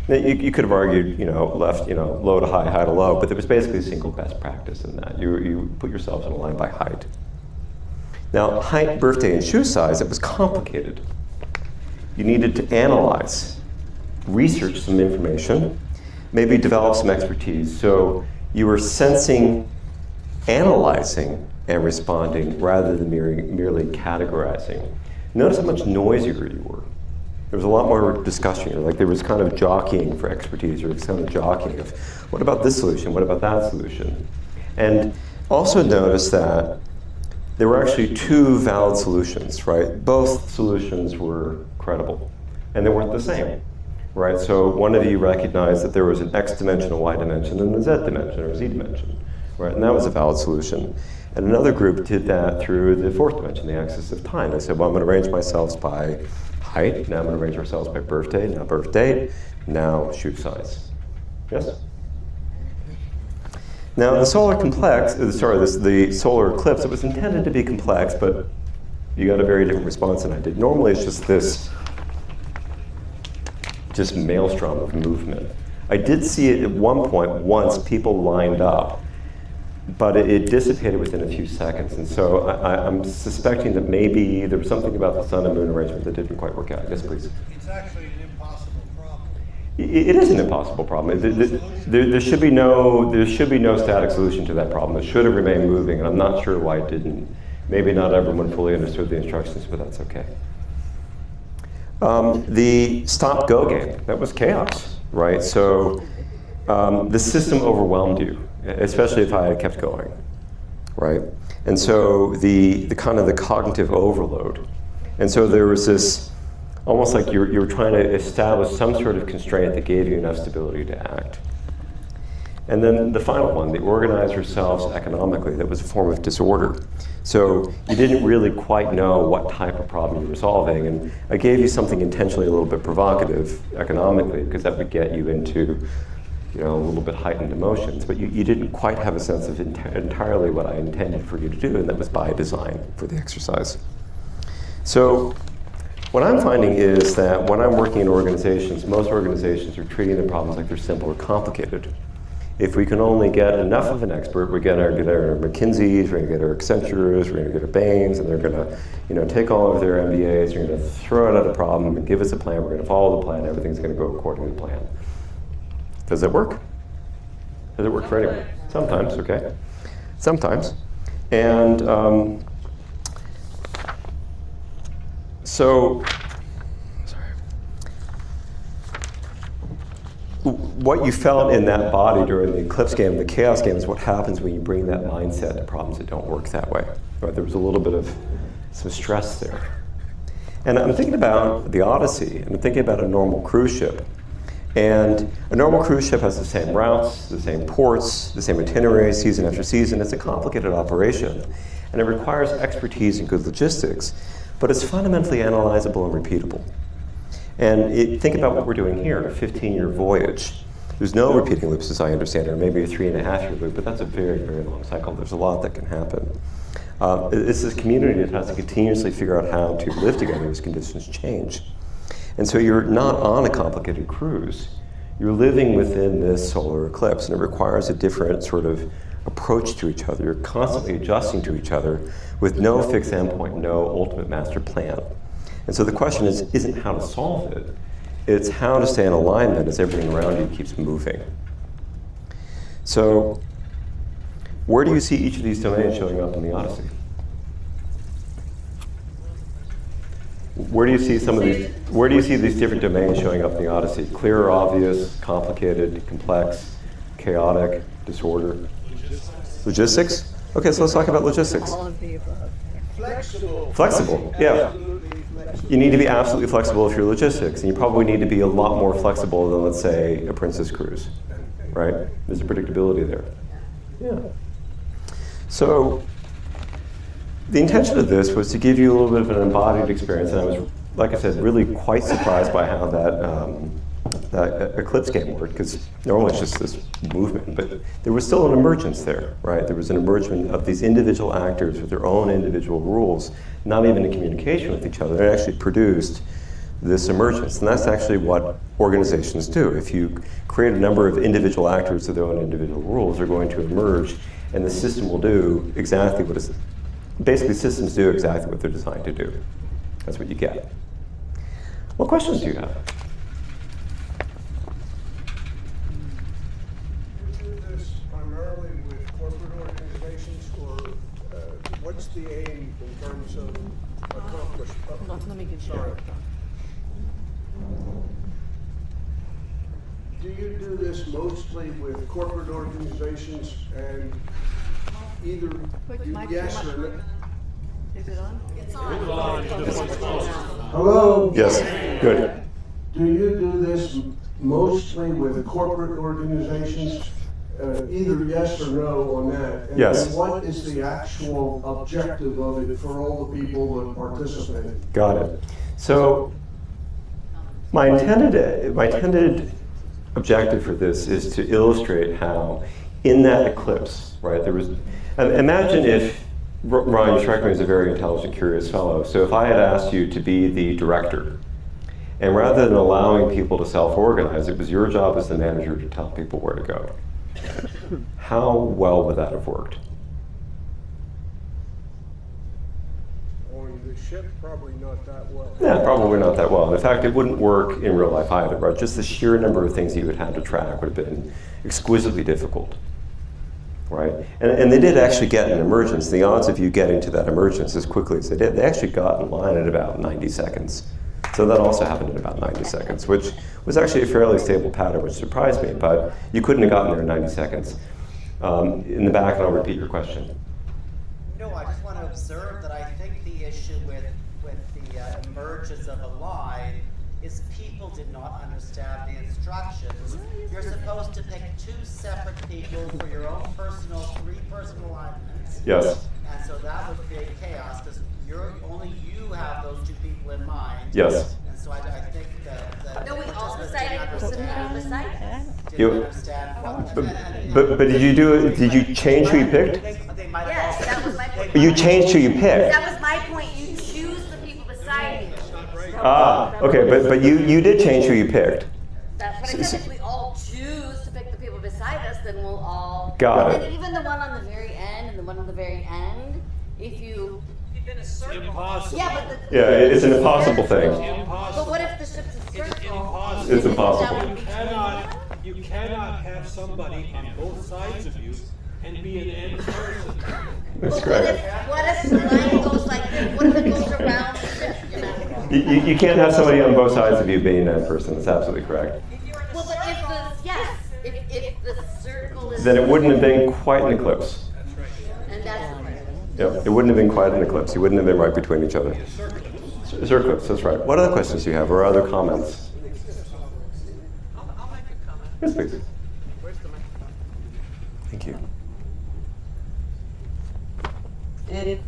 C: Now, you could have argued, left, low to high, high to low, but there was basically a single best practice in that. You put yourselves in a line by height. Now, height, birthday, and shoe size, it was complicated. You needed to analyze, research some information, maybe develop some expertise. So you were sensing, analyzing, and responding rather than merely categorizing. Notice how much noisier you were. There was a lot more discussion. Like there was kind of jockeying for expertise, or kind of jockeying of, what about this solution? What about that solution? And also notice that there were actually 2 valid solutions, right? Both solutions were credible, and they weren't the same, right? So one of you recognized that there was an X dimension, a Y dimension, and a Z dimension, or Z dimension, right? And that was a valid solution. And another group did that through the 4th dimension, the axis of time. They said, well, I'm going to arrange myself by height, now I'm going to arrange ourselves by birthday, now birth date, now shoe size. Yes? Now the solar the solar eclipse, it was intended to be complex, but you got a very different response than I did. Normally it's just this maelstrom of movement. I did see it at one point, once people lined up, but it dissipated within a few seconds. And so I'm suspecting that maybe there was something about the sun and moon arrangement that didn't quite work out. Yes, please.
F: It's actually an impossible problem.
C: It is an impossible problem. There should be no static solution to that problem. It should have remained moving, and I'm not sure why it didn't. Maybe not everyone fully understood the instructions, but that's okay. The stop-go game, that was chaos, right? So the system overwhelmed you, especially if I had kept going, right? And so the kind of the cognitive overload. And so there was this, almost like you were trying to establish some sort of constraint that gave you enough stability to act. And then the final one, the organize yourselves economically, that was a form of disorder. So you didn't really quite know what type of problem you were solving, and I gave you something intentionally a little bit provocative economically, because that would get you into, a little bit heightened emotions, but you didn't quite have a sense of entirely what I intended for you to do, and that was by design for the exercise. So what I'm finding is that when I'm working in organizations, most organizations are treating the problems like they're simple or complicated. If we can only get enough of an expert, we're going to get our McKinseys, we're going to get our Accentures, we're going to get our Bains, and they're going to take all of their MBAs, they're going to throw it at a problem and give us a plan, we're going to follow the plan, everything's going to go according to plan. Does it work? Does it work for anyone? Sometimes, okay. Sometimes. And what you felt in that body during the eclipse game, the chaos game, is what happens when you bring that mindset to problems that don't work that way. Right? There was a little bit of some stress there. And I'm thinking about the Odyssey, and I'm thinking about a normal cruise ship. And a normal cruise ship has the same routes, the same ports, the same itinerary, season after season. It's a complicated operation, and it requires expertise and good logistics, but it's fundamentally analyzable and repeatable. And think about what we're doing here, a 15-year voyage. There's no repeating loops as I understand it, or maybe a 3.5-year loop, but that's a very, very long cycle. There's a lot that can happen. It's this community that has to continuously figure out how to live together as conditions change. And so you're not on a complicated cruise. You're living within this solar eclipse, and it requires a different sort of approach to each other. You're constantly adjusting to each other with no fixed endpoint, no ultimate master plan. And so the question isn't how to solve it, it's how to stay in alignment as everything around you keeps moving. So where do you see each of these domains showing up in the Odyssey? Where do you see these different domains showing up in the Odyssey? Clear, obvious, complicated, complex, chaotic, disorder? Logistics? Okay, so let's talk about logistics.
O: All of the above.
C: Flexible, yeah. You need to be absolutely flexible if you're logistics, and you probably need to be a lot more flexible than, let's say, a Princess Cruise, right? There's a predictability there. Yeah. So the intention of this was to give you a little bit of an embodied experience, and I was, like I said, really quite surprised by how that eclipse game worked, because normally it's just this movement, but there was still an emergence there, right? There was an emergence of these individual actors with their own individual rules, not even in communication with each other. It actually produced this emergence, and that's actually what organizations do. If you create a number of individual actors with their own individual rules, they're going to emerge, and the system will do exactly what it's, basically systems do exactly what they're designed to do. That's what you get. What questions do you have?
F: What's the aim in terms of accomplishment?
O: Let me get you.
F: Do you do this mostly with corporate organizations, and either yes or no?
O: Is it on?
D: It's on.
F: Hello?
C: Yes, good.
F: Do you do this mostly with corporate organizations? Either yes or no on that. And
C: yes.
F: What is the actual objective of it for all the people that participate?
C: Got it. So my intended objective for this is to illustrate how in that eclipse, right, there was, imagine if, Ryan, you strike me as a very intelligent, curious fellow. So if I had asked you to be the director, and rather than allowing people to self-organize, it was your job as the manager to tell people where to go. How well would that have worked?
F: standpoint of the ship, probably not that well.
C: Yeah, probably not that well. And in fact, it wouldn't work in real life either, right? Just the sheer number of things you would have to track would have been exquisitely difficult, right? And they did actually get an emergence. The odds of you getting to that emergence as quickly as they did, they actually got in line at about 90 seconds. So that also happened in about 90 seconds, which was actually a fairly stable pattern, which surprised me, but you couldn't have gotten there in 90 seconds. In the back, and I'll repeat your question.
T: No, I just want to observe that I think the issue with the emergence of a line is people did not understand the instructions. You're supposed to pick 2 separate people for your own three personal alignments.
C: Yes.
T: And so that would create chaos because only you have those 2 people in mind.
C: Yes.
T: And so I think that
H: No, we all decided to put the people beside us.
C: You, but did you do it? Did you change who you picked?
H: Yes, that was my point.
C: You changed who you picked.
H: That was my point. You choose the people beside you.
C: Ah, okay, but you did change who you picked.
H: That's what I said. If we all choose to pick the people beside us, then we'll all.
C: Got it.
H: And even the one on the very end and the one on the very end, if you.
P: Impossible.
H: Yeah, but
C: Yeah, it's an impossible thing.
H: But what if the ship's a circle?
C: It's impossible.
P: You cannot have somebody on both sides of you and be an end person.
C: That's correct.
H: What if the line goes like this? What if it goes around the ship?
C: You can't have somebody on both sides of you being that person. That's absolutely correct.
H: Well, but if the circle is.
C: Then it wouldn't have been quite an eclipse.
H: And that's the part.
C: Yep, it wouldn't have been quite an eclipse. You wouldn't have been right between each other. Circlipse, that's right. What other questions do you have, or other comments?
Q: I'll make a comment.
C: Yes, please.
Q: Where's the microphone?
C: Thank you.
Q: It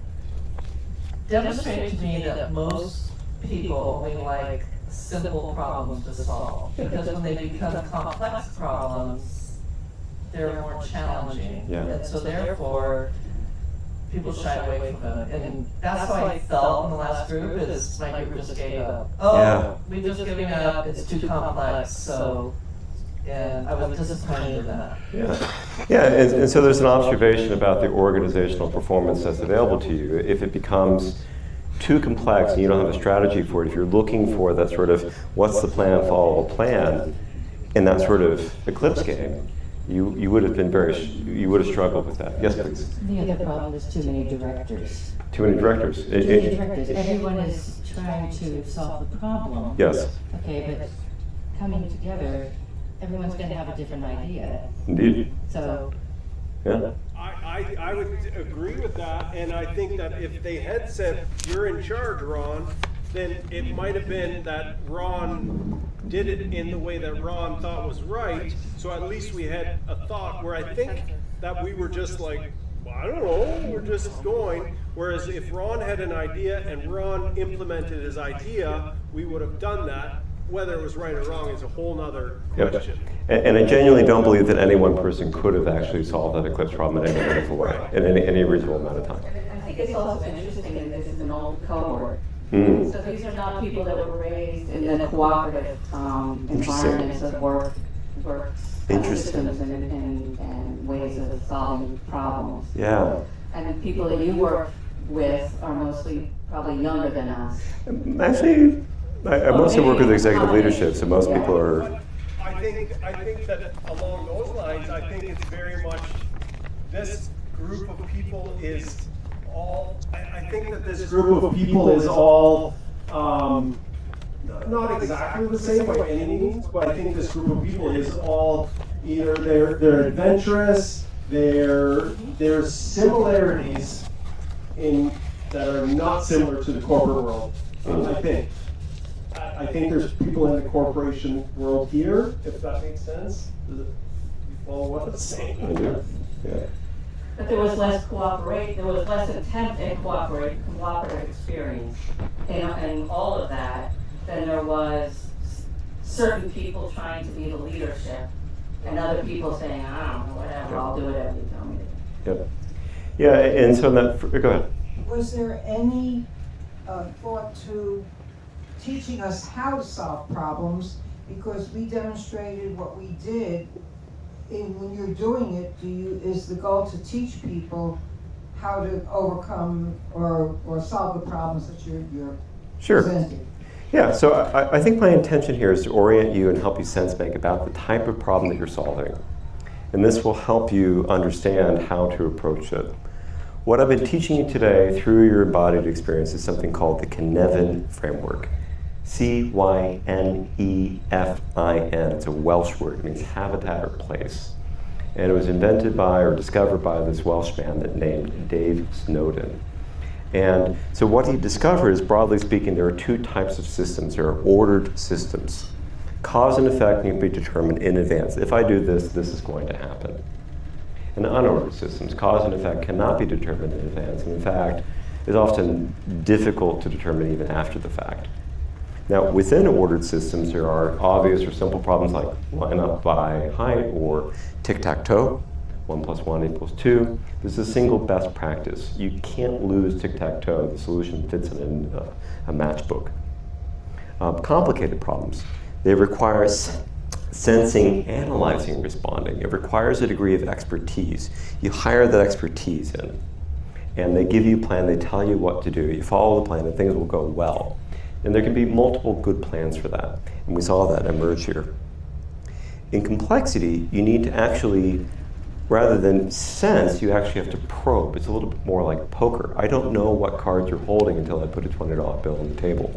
Q: demonstrated to me that most people only like simple problems to solve, because when they become complex problems, they're more challenging.
C: Yeah.
Q: And so therefore, people shy away from them. And that's how I felt in the last group, is my group just gave up. Oh,
C: Yeah.
Q: we just giving up, it's too complex, so, and I was disappointed in that.
C: Yeah, and so there's an observation about the organizational performance that's available to you. If it becomes too complex and you don't have a strategy for it, if you're looking for that sort of what's the plan, follow a plan, in that sort of eclipse game, you would have been you would have struggled with that. Yes, please.
U: The other problem is too many directors.
C: Too many directors.
U: Too many directors. Everyone is trying to solve the problem.
C: Yes.
U: Okay, but coming together, everyone's going to have a different idea.
C: Indeed.
U: So.
C: Yeah.
V: I would agree with that, and I think that if they had said, you're in charge, Ron, then it might have been that Ron did it in the way that Ron thought was right, so at least we had a thought, where I think that we were just like, well, I don't know, we're just going. Whereas if Ron had an idea and Ron implemented his idea, we would have done that. Whether it was right or wrong is a whole nother question.
C: And I genuinely don't believe that any one person could have actually solved that eclipse problem in any meaningful way, in any reasonable amount of time.
U: I think it's also interesting that this is an old cohort.
C: Mm.
U: So these are not people that were raised in the cooperative environments of work systems and ways of solving problems.
C: Yeah.
U: And the people that you work with are mostly probably younger than us.
C: Actually, I mostly work with executive leadership, so most people are.
V: I think that along those lines, I think it's very much, this group of people is all, I think that this group of people is all, not exactly the same by any means, but I think this group of people is all either they're adventurous, there's similarities in that are not similar to the corporate world, I think. I think there's people in the corporation world here, if that makes sense. Does it follow what I'm saying?
C: I do. Yeah.
U: But there was less there was less attempt at cooperative experience in all of that than there was certain people trying to be the leadership and other people saying, I don't know, whatever, I'll do whatever you tell me to do.
C: Yep. Yeah, and so that, go ahead.
O: Was there any thought to teaching us how to solve problems? Because we demonstrated what we did. When you're doing it, is the goal to teach people how to overcome or solve the problems that you're
C: Sure.
O: presenting.
C: Yeah, so I think my intention here is to orient you and help you sense bank about the type of problem that you're solving. And this will help you understand how to approach it. What I've been teaching you today through your embodied experience is something called the Cynefin framework. C-Y-N-E-F-I-N. It's a Welsh word. It means habitat or place. And it was invented by or discovered by this Welsh man named Dave Snowden. And so what he discovered is, broadly speaking, there are two types of systems. There are ordered systems. Cause and effect can be determined in advance. If I do this, this is going to happen. And unordered systems, cause and effect cannot be determined in advance, and in fact, is often difficult to determine even after the fact. Now, within ordered systems, there are obvious or simple problems like line up by height or tic-tac-toe, 1 + 1 = 2. There's a single best practice. You can't lose tic-tac-toe. The solution fits in a matchbook. Complicated problems. They require sensing, analyzing, responding. It requires a degree of expertise. You hire that expertise in, and they give you a plan. They tell you what to do. You follow the plan, and things will go well. And there can be multiple good plans for that. And we saw that emerge here. In complexity, you need to actually, rather than sense, you actually have to probe. It's a little bit more like poker. I don't know what cards you're holding until I put a $20 bill on the table.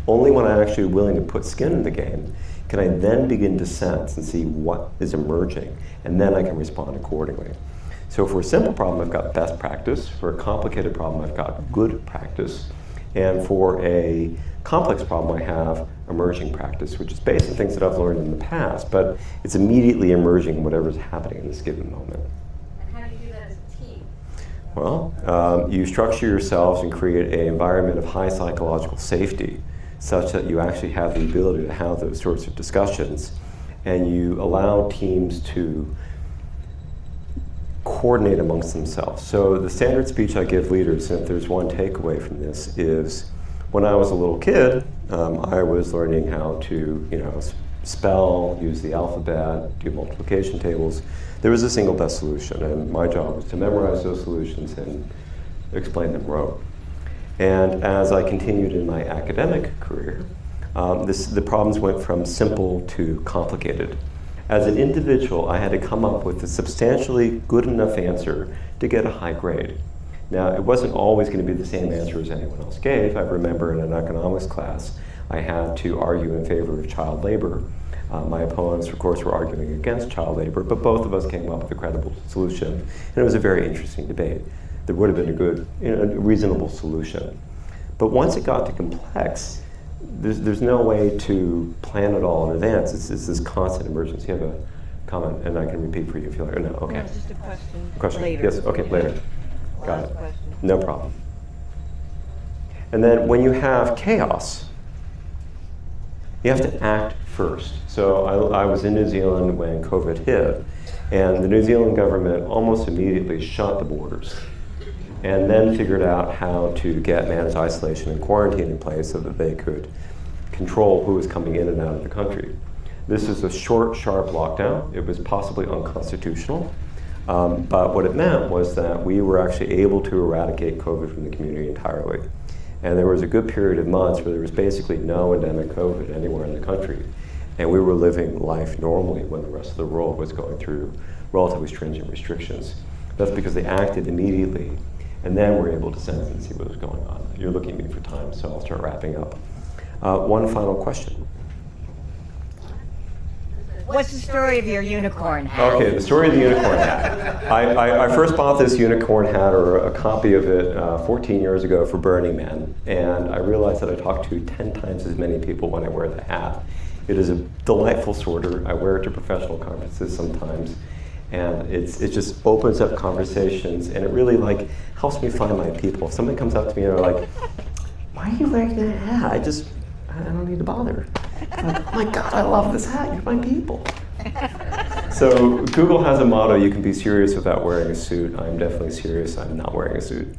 C: Only when I'm actually willing to put skin in the game can I then begin to sense and see what is emerging, and then I can respond accordingly. So for a simple problem, I've got best practice. For a complicated problem, I've got good practice. And for a complex problem, I have emerging practice, which is based on things that I've learned in the past, but it's immediately emerging in whatever's happening in this given moment.
E: And how do you do that as a team?
C: Well, you structure yourselves and create an environment of high psychological safety, such that you actually have the ability to have those sorts of discussions, and you allow teams to coordinate amongst themselves. So the standard speech I give leaders, and if there's one takeaway from this, is when I was a little kid, I was learning how to, spell, use the alphabet, do multiplication tables. There was a single best solution, and my job was to memorize those solutions and explain them rote. And as I continued in my academic career, the problems went from simple to complicated. As an individual, I had to come up with a substantially good enough answer to get a high grade. Now, it wasn't always going to be the same answer as anyone else gave. I remember in an economics class, I had to argue in favor of child labor. My opponents, of course, were arguing against child labor, but both of us came up with a credible solution. And it was a very interesting debate. There would have been a good, reasonable solution. But once it got to complex, there's no way to plan it all in advance. It's this constant emergence. You have a comment, and I can repeat for you if you like. Or no, okay.
I: No, just a question.
C: Question?
I: Later.
C: Yes, okay, later. Got it.
I: Question.
C: No problem. And then when you have chaos, you have to act first. So I was in New Zealand when COVID hit, and the New Zealand government almost immediately shut the borders, and then figured out how to get managed isolation and quarantine in place so that they could control who was coming in and out of the country. This is a short, sharp lockdown. It was possibly unconstitutional, but what it meant was that we were actually able to eradicate COVID from the community entirely. And there was a good period of months where there was basically no endemic COVID anywhere in the country. And we were living life normally when the rest of the world was going through relatively stringent restrictions. That's because they acted immediately, and then we're able to sense and see what was going on. You're looking at me for time, so I'll start wrapping up. One final question.
M: What's the story of your unicorn hat?
C: Okay, the story of the unicorn hat. I first bought this unicorn hat, or a copy of it, 14 years ago for Burning Man, and I realized that I talk to 10 times as many people when I wear the hat. It is a delightful sorter. I wear it to professional conferences sometimes, and it just opens up conversations, and it really helps me find my people. If somebody comes up to me and they're like, "Why are you wearing that hat?" I don't need to bother. I'm like, "Oh my God, I love this hat. You're my people." So Google has a motto: you can be serious without wearing a suit. I'm definitely serious. I'm not wearing a suit.